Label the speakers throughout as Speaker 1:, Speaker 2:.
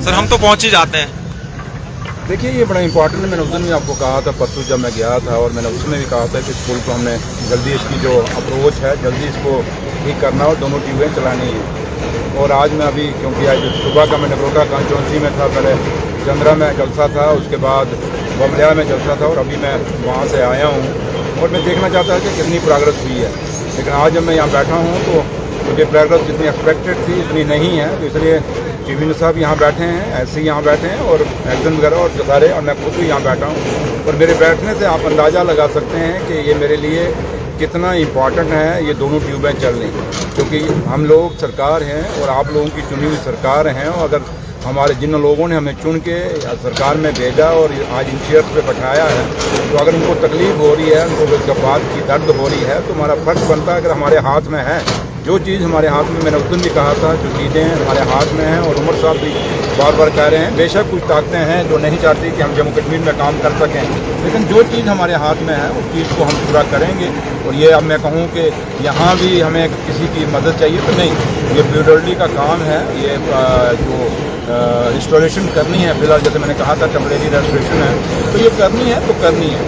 Speaker 1: Sir हम तो पहुंच ही जाते हैं।
Speaker 2: देखिए ये बड़ा इंपॉर्टेंट है। मैंने उस दिन भी आपको कहा था, परसों जब मैं गया था, और मैंने उसमें भी कहा था कि स्कूल को हमने जल्दी इसकी जो अप्रोच है जल्दी इसको ठीक करना और दोनों ट्यूबें चलानी है। और आज मैं अभी, क्योंकि आज सुबह का मैं नगरोटा कॉन्स्टिट्यूंसी में था, पहले चंद्रा में जलसा था, उसके बाद बमलिया में जलसा था, और अभी मैं वहाँ से आया हूँ और मैं देखना चाहता था कि कितनी प्रोग्रेस हुई है। लेकिन आज जब मैं यहाँ बैठा हूँ तो मुझे प्रोग्रेस जितनी एक्सपेक्टेड थी इतनी नहीं है, तो इसलिए चीफ साहब यहाँ बैठे हैं, ऐसे ही यहाँ बैठे हैं, और एक्शन वगैरह और सारे, और मैं खुद भी यहाँ बैठा हूँ। और मेरे बैठने से आप अंदाज़ा लगा सकते हैं कि ये मेरे लिए कितना इम्पॉर्टेंट है ये दोनों ट्यूबें चलनी, क्योंकि हम लोग सरकार हैं और आप लोगों की चुनी हुई सरकार हैं। और अगर हमारे जिन लोगों ने हमें चुन के सरकार में भेजा और आज इन चेयर्स पे बैठाया है, तो अगर उनको तकलीफ़ हो रही है, उनको जब बात की दर्द हो रही है, तो हमारा फ़र्ज बनता है अगर हमारे हाथ में है जो चीज़ हमारे हाथ में, मैंने उस दिन भी कहा था, जो चीज़ें हमारे हाथ में हैं, और उमर साहब भी बार बार कह रहे हैं, बेशक कुछ ताकतें हैं जो नहीं चाहती कि हम जम्मू कश्मीर में काम कर सकें, लेकिन जो चीज़ हमारे हाथ में है उस चीज़ को हम पूरा करेंगे। और ये अब मैं कहूँ कि यहाँ भी हमें किसी की मदद चाहिए तो नहीं, ये ब्यूरोडी का काम है, ये जो रिस्टोरेशन करनी है, फिलहाल जैसे मैंने कहा था टेम्परेरी रेस्टोरेशन है, तो ये करनी है तो करनी है।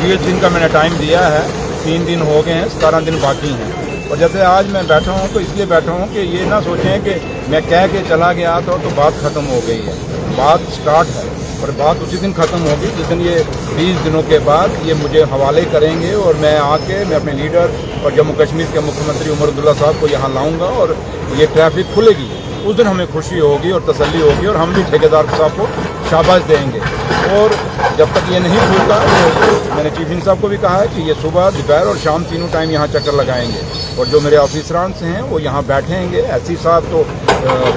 Speaker 2: 20 दिन का मैंने टाइम दिया है, 3 दिन हो गए हैं, 17 दिन बाकी हैं। और जैसे आज मैं बैठा हूँ तो इसलिए बैठा हूँ कि ये ना सोचें कि मैं कह के चला गया तो बात ख़त्म हो गई है। बात स्टार्ट है और बात उसी दिन ख़त्म होगी जिस दिन ये 20 दिनों के बाद ये मुझे हवाले करेंगे, और मैं आके मैं अपने लीडर और जम्मू कश्मीर के मुख्यमंत्री उमर अब्दुल्ला साहब को यहाँ लाऊँगा, और ये ट्रैफिक खुलेगी। उस दिन हमें खुशी होगी और तसल्ली होगी, और हम भी ठेकेदार साहब को शाबाश देंगे। और जब तक ये नहीं खुलता तो मैंने चीफ साहब को भी कहा है कि ये सुबह, दोपहर और शाम तीनों टाइम यहाँ चक्कर लगाएंगे, और जो मेरे ऑफिसरान से हैं वो यहाँ बैठेंगे। एससी साहब तो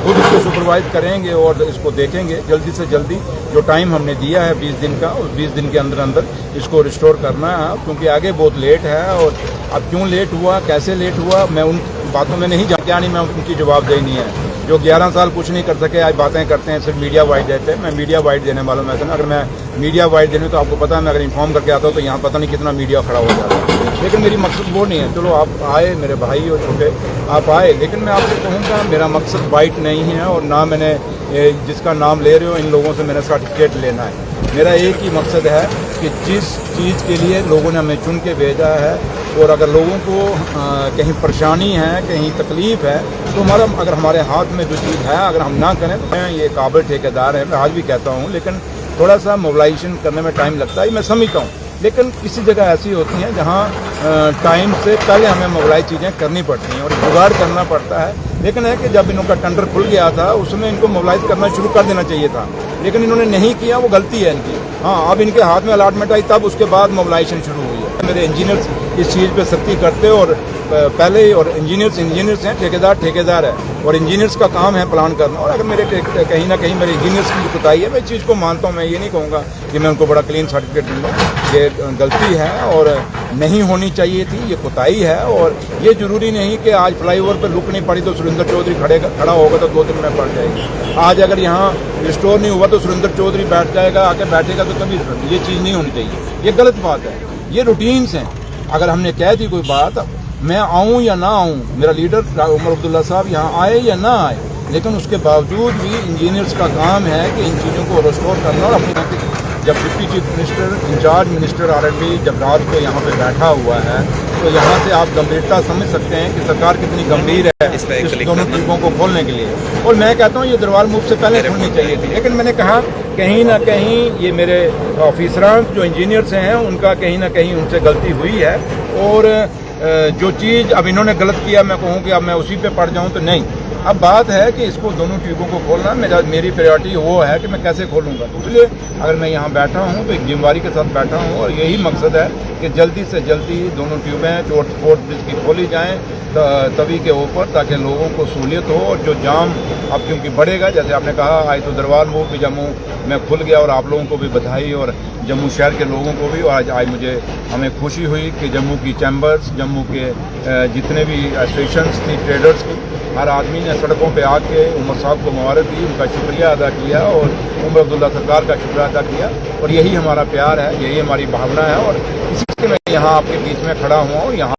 Speaker 2: खुद इसको सुपरवाइज करेंगे और इसको देखेंगे जल्दी से जल्दी। जो टाइम हमने दिया है 20 दिन का, उस 20 दिन के अंदर अंदर इसको रिस्टोर करना है, क्योंकि आगे बहुत लेट है। और अब क्यों लेट हुआ, कैसे लेट हुआ, मैं उन बातों में नहीं क्या नहीं मैं उनकी जवाबदेही है। जो 11 साल कुछ नहीं कर सके आज बातें करते हैं, सिर्फ मीडिया वाइड देते हैं। मैं मीडिया वाइड देने वाला हूं। अगर मैं मीडिया वाइड देने तो आपको पता है, मैं अगर इन्फॉर्म करके आता हूँ तो यहाँ पता नहीं कितना मीडिया खड़ा हो जाता है। लेकिन मेरी मकसद वो नहीं है। चलो आप आए, मेरे भाई और छोटे आप आए, लेकिन मैं आपको कहूँगा मेरा मकसद बाइट नहीं है, और ना मैंने जिसका नाम ले रहे हो इन लोगों से मैंने सर्टिफिकेट लेना है। मेरा एक ही मकसद है कि जिस चीज़ के लिए लोगों ने हमें चुन के भेजा है, और अगर लोगों को कहीं परेशानी है, कहीं तकलीफ़ है, तो अगर हमारे हाथ में जो चीज़ है अगर हम ना करें तो ये काबिल ठेकेदार है, मैं आज भी कहता हूँ। लेकिन थोड़ा सा मोबिलाइजेशन करने में टाइम लगता है, मैं समझता हूँ। लेकिन किसी जगह ऐसी होती हैं जहाँ टाइम से पहले हमें मोबिलाइज चीज़ें करनी पड़ती हैं और जुगाड़ करना पड़ता है। लेकिन है कि जब इनका टेंडर खुल गया था उसमें इनको मोबिलाइज करना शुरू कर देना चाहिए था, लेकिन इन्होंने नहीं किया, वो गलती है इनकी। हाँ, अब इनके हाथ में अलॉटमेंट आई तब उसके बाद मोबिलाइजेशन शुरू हुई है। मेरे इंजीनियर्स इस चीज़ पे सख्ती करते और पहले ही, और इंजीनियर्स हैं, ठेकेदार है, और इंजीनियर्स का काम है प्लान करना। और अगर मेरे कहीं ना कहीं मेरे इंजीनियर्स की कोताही है, मैं इस चीज़ को मानता हूँ। मैं ये नहीं कहूँगा कि मैं उनको बड़ा क्लीन सर्टिफिकेट दूँगा, ये गलती है और नहीं होनी चाहिए थी, ये कोताही है। और ये जरूरी नहीं कि आज फ्लाईओवर पर रुक नहीं पड़ी तो सुरेंद्र चौधरी खड़ा होगा तो 2 दिन में पड़ जाएगी। आज अगर यहाँ रिस्टोर नहीं हुआ तो सुरेंद्र चौधरी बैठ जाएगा, आके बैठेगा, तो कभी ये चीज़ नहीं होनी चाहिए। ये गलत बात है, ये रूटीन्स हैं। अगर हमने कह दी कोई बात, मैं आऊँ या ना आऊँ, मेरा लीडर उमर अब्दुल्ला साहब यहाँ आए या ना आए, लेकिन उसके बावजूद भी इंजीनियर्स का काम है कि इन चीज़ों को रिस्टोर करना। और अपनी जब deputy chief minister, in-charge minister R&D जब रात को यहाँ पे बैठा हुआ है, तो यहाँ से आप गंभीरता समझ सकते हैं कि सरकार कितनी गंभीर है इस दोनों ट्यूबों को खोलने के लिए। और मैं कहता हूँ ये दरबार मूव से पहले खोलनी चाहिए थी, लेकिन मैंने कहा कहीं ना कहीं ये मेरे ऑफिसरान जो इंजीनियर्स हैं उनका कहीं ना कहीं उनसे गलती हुई है। और जो चीज़ अब इन्होंने गलत किया, मैं कहूँ कि अब मैं उसी पे पड़ जाऊँ तो नहीं। अब बात है कि इसको दोनों ट्यूबों को खोलना मेरी प्रायोरिटी वो है कि मैं कैसे खोलूँगा। इसलिए अगर मैं यहाँ बैठा हूँ तो एक जिम्मेदारी के साथ बैठा हूँ, और यही मकसद है कि जल्दी से जल्दी दोनों ट्यूबें 4th ब्रिज की खोली जाएँ तवी के ऊपर, ताकि लोगों को सहूलियत हो। और जो जाम अब क्योंकि बढ़ेगा, जैसे आपने कहा, आज तो दरबार मूव भी जम्मू में खुल गया, और आप लोगों को भी बधाई, और जम्मू शहर के लोगों को भी। और आज मुझे हमें खुशी हुई कि जम्मू की चैम्बर्स, जम्मू के जितने भी एसोसिएशंस थी ट्रेडर्स की, हर आदमी ने सड़कों पे आके उमर साहब को मुबारक दी, उनका शुक्रिया अदा किया, और उमर अब्दुल्ला सरकार का शुक्रिया अदा किया। और यही हमारा प्यार है, यही हमारी भावना है, और इसी से मैं यहाँ आपके बीच में खड़ा हुआ हूँ। यहाँ